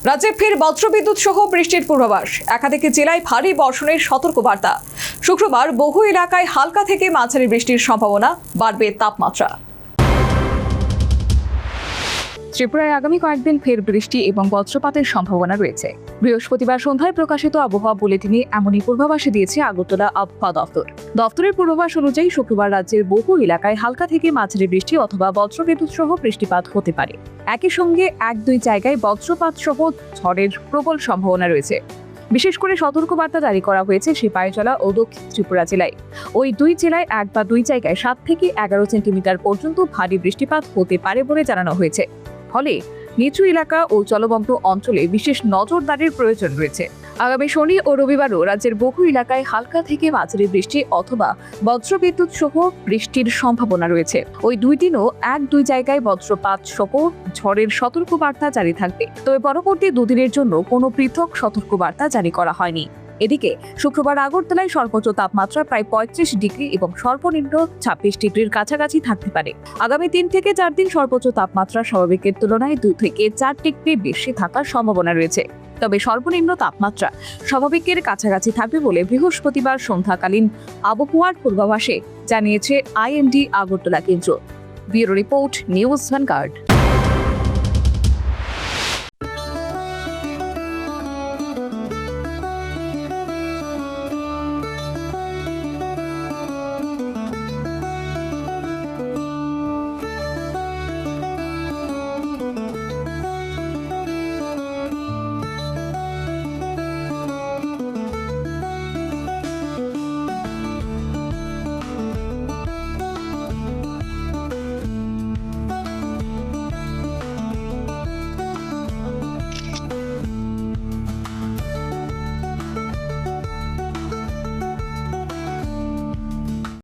রাজ্যে ফের বজ্রবিদ্যুৎ সহ বৃষ্টির পূর্বাভাস। একাধিক জেলায় ভারী বর্ষণের সতর্কবার্তা। শুক্রবার বহু এলাকায় হালকা থেকে মাঝারি বৃষ্টির সম্ভাবনা, বাড়বে তাপমাত্রা। ত্রিপুরায় আগামী কয়েকদিন ফের বৃষ্টি এবং বজ্রপাতের সম্ভাবনা রয়েছে। বৃহস্পতিবার সন্ধ্যায় প্রকাশিত আবহাওয়া বুলেটিনে এমনই পূর্বাভাস দিয়েছে আগরতলা আবহাওয়া দপ্তর। দপ্তরের পূর্বাভাস অনুযায়ী শুক্রবার রাজ্যের বহু এলাকায় হালকা থেকে মাঝারি বৃষ্টি অথবা বজ্রবিদ্যুৎ সহ বৃষ্টিপাত হতে পারে। একই সঙ্গে 1-2 জায়গায় বজ্রপাত সহ ঝড়ের প্রবল সম্ভাবনা রয়েছে। বিশেষ করে সতর্কবার্তা জারি করা হয়েছে সিপাহীজলা ও দক্ষিণ ত্রিপুরা জেলায়। ওই 2 জেলায় 1 বা 2 জায়গায় 7 থেকে 11 সেন্টিমিটার পর্যন্ত ভারী বৃষ্টিপাত হতে পারে বলে জানানো হয়েছে। ফলে নিচু এলাকা ও জলবদ্ধ অঞ্চলে বিশেষ নজরদারির প্রয়োজন রয়েছে। আগামী শনি ও রবিবারও রাজ্যের বহু এলাকায় হালকা থেকে মাঝারি বৃষ্টি অথবা বজ্রবিদ্যুৎ সহ বৃষ্টির সম্ভাবনা রয়েছে। ওই 2 দিনও 1-2 জায়গায় বজ্রপাত সহ ঝড়ের সতর্কবার্তা জারি থাকবে। তবে পরবর্তী 2 দিনের জন্য কোনো পৃথক সতর্কবার্তা জারি করা হয়নি। এদিকে শুক্রবার আগরতলায় সর্বোচ্চ তাপমাত্রা প্রায় 35 ডিগ্রি এবং সর্বনিম্ন 26 ডিগ্রির কাছাকাছি থাকতে পারে। আগামী 3 থেকে 4 দিন সর্বোচ্চ তাপমাত্রা স্বাভাবিকের তুলনায় 2 থেকে 4 ডিগ্রি বেশি থাকার সম্ভাবনা রয়েছে। তবে সর্বনিম্ন তাপমাত্রা স্বাভাবিকের কাছাকাছি থাকবে বলে বৃহস্পতিবার সন্ধ্যাকালীন আবহাওয়ার পূর্বাভাসে জানিয়েছে আইএমডি আগরতলা কেন্দ্র। Bureau report, news vanguard.